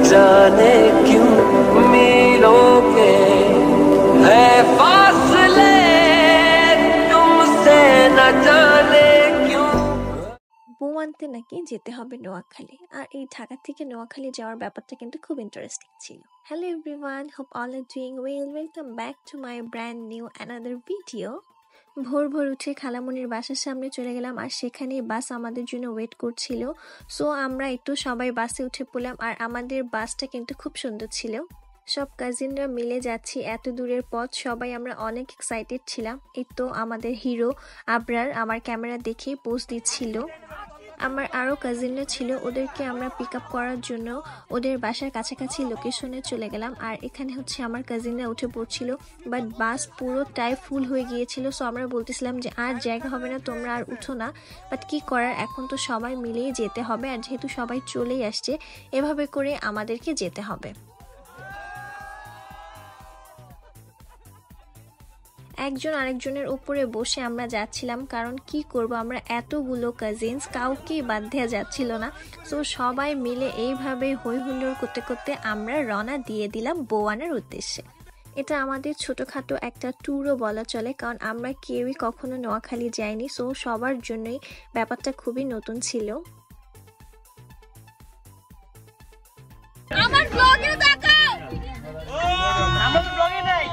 जाने क्यों मीलों के है फासले, तुमसे न जाने क्यों। বউ আনতে নাকি যেতে হবে নোয়াখালী, আর এই ঢাকা থেকে নোয়াখালী যাওয়ার ব্যাপারটা কিন্তু খুব ইন্টারেস্টিং ছিল। Hello everyone, hope all are doing well. Welcome back to my brand new another video. ভোর ভোর উঠে খালামণির বাসার সামনে চলে গেলাম, আর সেখানেই বাস আমাদের জন্য ওয়েট করছিল। সো আমরা একটু সবাই বাসে উঠে পড়লাম, আর আমাদের বাসটা কিন্তু খুব সুন্দর ছিল। সব কাজিনরা মিলে যাচ্ছি এত দূরের পথ, সবাই আমরা অনেক এক্সাইটেড ছিলাম। এই তো আমাদের হিরো আবরার আমার ক্যামেরা দেখে পোজ দিচ্ছিল। আমার আরও কাজিনরা ছিল, ওদেরকে আমরা পিক আপ করার জন্য ওদের বাসার কাছাকাছি লোকেশনে চলে গেলাম। আর এখানে হচ্ছে আমার কাজিনরা উঠে পড়ছিল, বাট বাস পুরোটাই ফুল হয়ে গিয়েছিল। সো আমরা বলতেছিলাম যে আর জায়গা হবে না, তোমরা আর উঠো না। বাট কি করার, এখন তো সবাই মিলেই যেতে হবে, আর যেহেতু সবাই চলেই আসছে, এভাবে করে আমাদেরকে যেতে হবে। একজন আরেকজনের উপরে বসে আমরা যাচ্ছিলাম, কারণ কি করব, আমরা এতগুলো কাজিনস, কাউকেই বাদ দেওয়া যাচ্ছিল না। সো সবাই মিলে এইভাবে হই হুল্লোড় করতে করতে আমরা রওনা দিয়ে দিলাম বউ আনার উদ্দেশ্যে। এটা আমাদের ছোটোখাটো একটা ট্যুরও বলা চলে, কারণ আমরা কেউই কখনো নোয়াখালী যাইনি। সো সবার জন্যই ব্যাপারটা খুবই নতুন ছিল। আমার ব্লগে দেখাও, আমার ব্লগে নাই।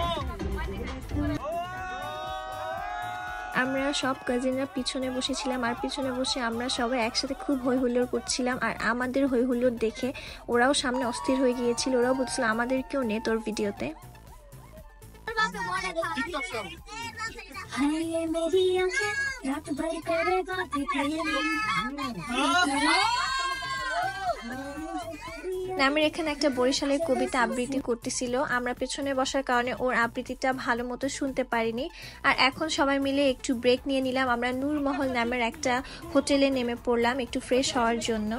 আমরা সব কাজিনরা পিছনে বসেছিলাম, আর পিছনে বসে আমরা সবাই একসাথে খুব হই হুল্লোড় করছিলাম। আর আমাদের হই হুল্লোড় দেখে ওরাও সামনে অস্থির হয়ে গিয়েছিল, ওরাও বলছিল আমাদেরকেও নে তোর ভিডিওতে। নামের এখানে একটা বরিশালের কবিতা আবৃত্তি করতেছিল, আমরা পেছনে বসার কারণে ওর আবৃত্তিটা ভালো মতো শুনতে পারিনি। আর এখন সবাই মিলে একটু ব্রেক নিয়ে নিলাম, আমরা নূরমহল নামের একটা হোটেলে নেমে পড়লাম একটু ফ্রেশ হওয়ার জন্য,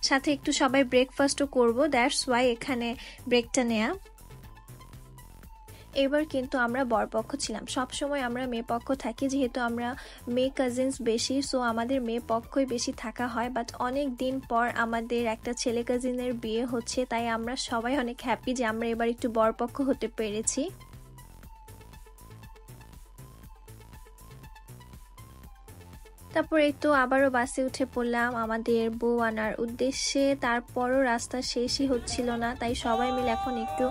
সাথে একটু সবাই ব্রেকফাস্টও করবো, দ্যাটস ওয়াই এখানে ব্রেকটা নেয়া। এবার কিন্তু আমরা বরপক্ষ ছিলাম, সবসময় আমরা মেয়ে পক্ষ থাকি, যেহেতু আমরা মেয়ে কাজিনস বেশি, সো আমাদের মেয়ে পক্ষই বেশি থাকা হয়। বাট অনেক দিন পর আমাদের একটা ছেলে কাজিনের বিয়ে হচ্ছে, তাই আমরা সবাই অনেক হ্যাপি যে আমরা এবার একটু বরপক্ষ হতে পেরেছি। তারপর এই তো আবারও বাসে উঠে পড়লাম আমাদের বউ আনার উদ্দেশ্যে। তারপরও রাস্তা শেষই হচ্ছিল না, তাই সবাই মিলে এখন একটু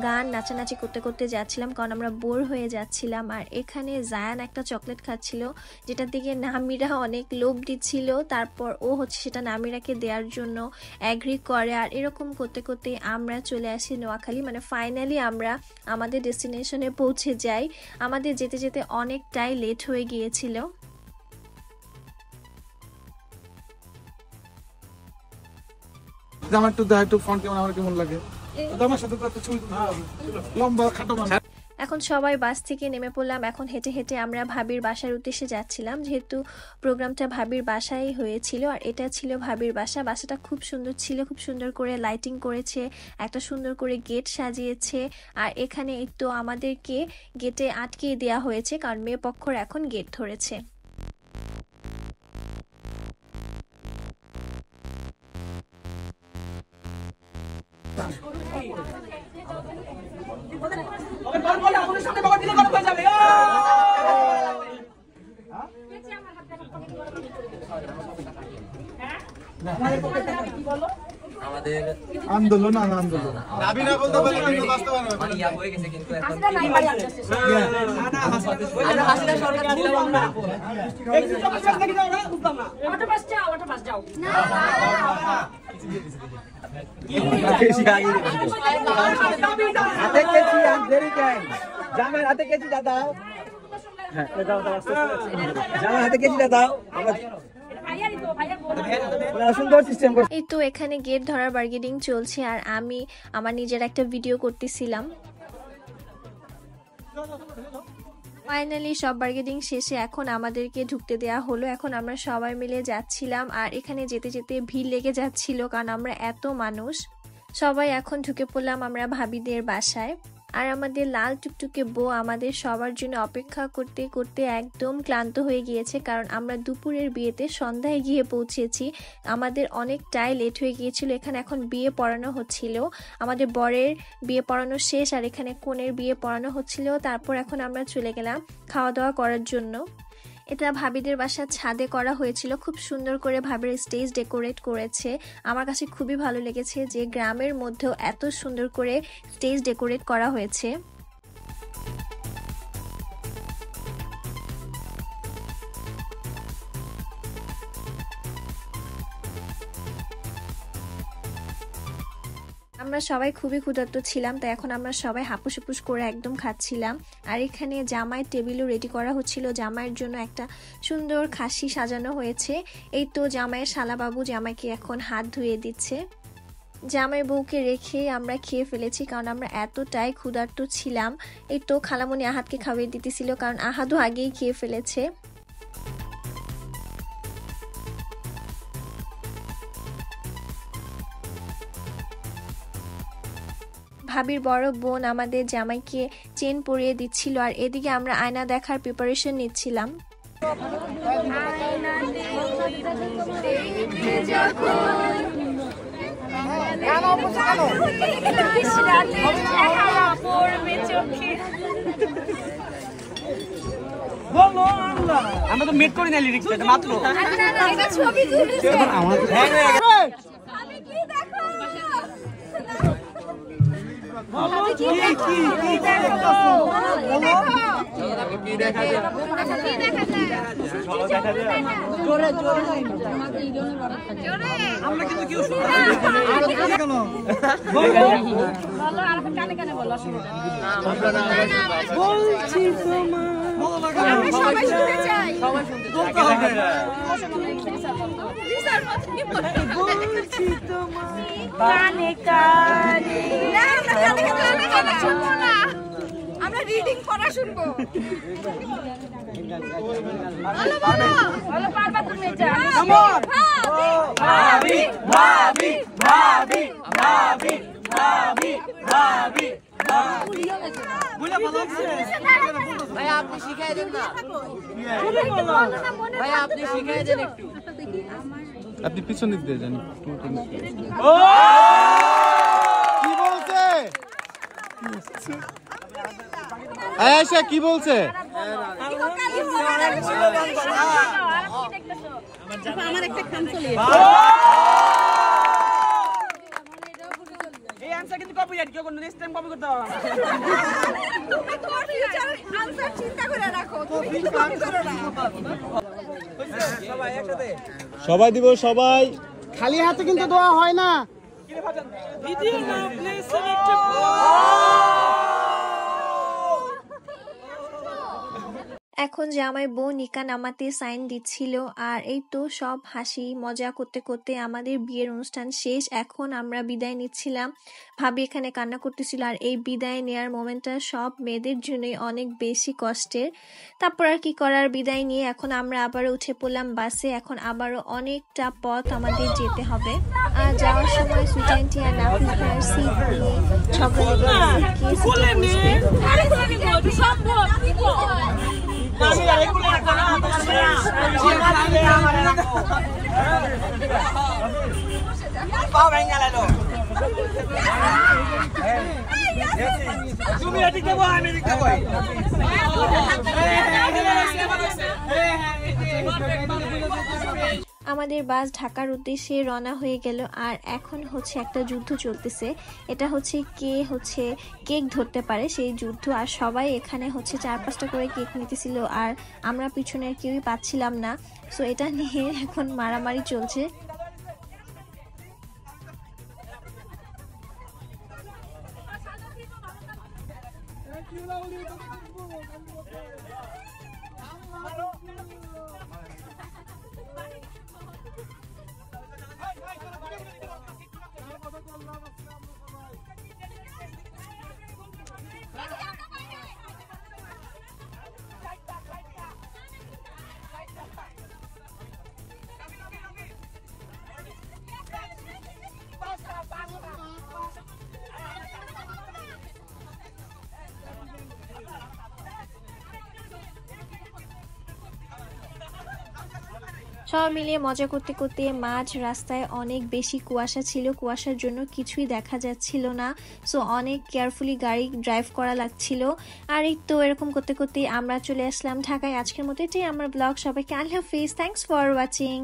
গান নাচানাচি করতে করতে যাচ্ছিলাম, কারণ আমরা বোর হয়ে যাচ্ছিলাম। আর এখানে জায়ান একটা চকলেট খাচ্ছিল, যেটার দিকে নামিরা অনেক লোভ দিচ্ছিল। তারপর ও হচ্ছে সেটা নামিরাকে দেওয়ার জন্য অ্যাগ্রি করে, আর এরকম করতে করতে আমরা চলে আসি নোয়াখালী। মানে ফাইনালি আমরা আমাদের ডেস্টিনেশনে পৌঁছে যাই। আমাদের যেতে যেতে অনেকটাই লেট হয়ে গিয়েছিল। এখন সবাই বাস থেকে নেমে পড়লাম, এখন হেঁটে হেঁটে আমরা ভাবির বাসার উদ্দেশ্যে যাচ্ছিলাম, যেহেতু প্রোগ্রামটা ভাবির বাসায় হয়েছিল। আর এটা ছিল ভাবির বাসা, বাসাটা খুব সুন্দর ছিল, খুব সুন্দর করে লাইটিং করেছে, একটা সুন্দর করে গেট সাজিয়েছে। আর এখানে একটু আমাদেরকে গেটে আটকে দেওয়া হয়েছে, কারণ মেয়ে পক্ষর এখন গেট ধরেছে। আমাদের আন্দোলন দাবি না বলতে পারি কিন্তু বাস্তবায়ন হবে, মানে ইয়া হয়ে গেছে, কিন্তু এখন আমরা হাসিনা সরকার ছিলাম আমরা। একটু চুপচাপ থেকে যাও না, বুঝলাম না, ওটা পাস যাও না হাতে কেছি দেরি কেন জামার হাতে কেছি দাও, হ্যাঁ দাও জামার হাতে কেছি দাও। এই তো এখানে গেট ধরার বার্গেনিং চলছে, আর আমি আমার নিজের একটা ভিডিও করতেছিলাম। ফাইনালি সব বার্গেনিং শেষে এখন আমাদেরকে ঢুকতে দেওয়া হলো। এখন আমরা সবাই মিলে যাচ্ছিলাম, আর এখানে যেতে যেতে ভিড় লেগে যাচ্ছিল, কারণ আমরা এত মানুষ। সবাই এখন ঢুকে পড়লাম আমরা ভাবিদের বাসায়। আর আমাদের লাল টুকটুকে বউ আমাদের সবার জন্য অপেক্ষা করতে করতে একদম ক্লান্ত হয়ে গিয়েছে, কারণ আমরা দুপুরের বিয়েতে সন্ধ্যায় গিয়ে পৌঁছেছি। আমাদের অনেকটাই লেট হয়ে গিয়েছিল। এখানে এখন বিয়ে পড়ানো হচ্ছিল, আমাদের বরের বিয়ে পড়ানো শেষ আর এখানে কনের বিয়ে পড়ানো হচ্ছিল। তারপর এখন আমরা চলে গেলাম খাওয়া দাওয়া করার জন্য। এটা ভাবিদের বাসার ছাদে করা হয়েছিল, খুব সুন্দর করে ভাবির স্টেজ ডেকোরেট করেছে। আমার কাছে খুবই ভালো লেগেছে যে গ্রামের মধ্যেও এত সুন্দর করে স্টেজ ডেকোরেট করা হয়েছে। আমরা সবাই খুবই ক্ষুধার্ত ছিলাম, তাই এখন আমরা সবাই হাপুস হুপুস করে একদম খাচ্ছিলাম। আর এখানে জামাইয়ের টেবিলও রেডি করা হচ্ছিল, জামাইয়ের জন্য একটা সুন্দর খাসি সাজানো হয়েছে। এই তো জামাইয়ের শালাবাবু জামাইকে এখন হাত ধুয়ে দিচ্ছে। জামাই বউকে রেখে আমরা খেয়ে ফেলেছি, কারণ আমরা এতটাই ক্ষুধার্ত ছিলাম। এই তো খালামণি আহাদকে খাইয়ে দিতেছিল, কারণ আহাদও আগেই খেয়ে ফেলেছে। ভাবির বড় বোন আমাদের জামাইকে চেন পরিয়ে দিচ্ছিল, আর এদিকে আমরা আয়না দেখার প্রিপারেশন নিচ্ছিলাম। আমরা তো মেট করি না লিরিক্সটা মাত্র। আমরা কিন্তু কেউ বলছি আমরা সবাই শুনতে চাই, বলতে হবে বলছি তোমার কানে কানে না, আমরা কানে কানে শুনবো না, আমরা রিডিং পড়া শুনবো। ভালো পারবা তুমি, যা ভাবি ভাবি ভাবি ভাবি ভাবি ভাবি ভাই আপনি শিখাই দেন না, ভাই আপনি শিখাই দেন একটু, আপনি পিছন দিক দিয়ে যান। কি বলছে আয়েশা কি বলছে? আমার একটা খান চলে এই आंसर কিন্তু কপিরাইট, কেউ কোনো নেক্সট টাইম কপি করতে পারবে না। তুমি তোমার ফিউচার আনসার চিন্তা করে রাখো, তুমি কপি করো না। সবাই একসাথে সবাই দিব, সবাই খালি হাতে কিন্তু দোয়া হয় না। ভিডিও না প্লিজ সিলেক্ট। এখন জামাই বউ নিকা নামাতে সাইন দিচ্ছিল, আর এই তো সব হাসি মজা করতে করতে আমাদের বিয়ের অনুষ্ঠান শেষ। এখন আমরা বিদায় নিচ্ছিলাম, ভাবি এখানে কান্না করতেছিল, আর এই বিদায় নেওয়ার মোমেন্টটা সব মেয়েদের জন্যই অনেক বেশি কষ্টের। তারপর আর কি করার, বিদায় নিয়ে এখন আমরা আবারও উঠে পড়লাম বাসে। এখন আবারও অনেকটা পথ আমাদের যেতে হবে। আর যাওয়ার সময় সুইট আন্টি আর নাফিস ভাইয়ের সিট নিয়ে ঝগড়া লেগে কে সিটে বসবে। তুমি এদিকে বল, আমি এদিকে বল। আমাদের বাস ঢাকার উদ্দেশ্যে রওনা হয়ে গেল। আর এখন হচ্ছে একটা যুদ্ধ চলতেছে, এটা হচ্ছে কে কেক ধরতে পারে সেই যুদ্ধ। আর সবাই এখানে হচ্ছে 4-5টা করে কেক নিতেছিল, আর আমরা পিছনের কেউই পাচ্ছিলাম না। সো এটা নিয়ে এখন মারামারি চলছে। সব মিলিয়ে মজা করতে করতে মাঝ রাস্তায় অনেক বেশি কুয়াশা ছিল, কুয়াশার জন্য কিছুই দেখা যাচ্ছিল না। সো অনেক কেয়ারফুলি গাড়ি ড্রাইভ করা লাগছিল। আর এই তো এরকম করতে করতে আমরা চলে আসলাম ঢাকায়। আজকের মতো এটাই আমার ব্লগ। সবাইকে আল্লাহ হাফিজ, থ্যাঙ্কস ফর ওয়াচিং।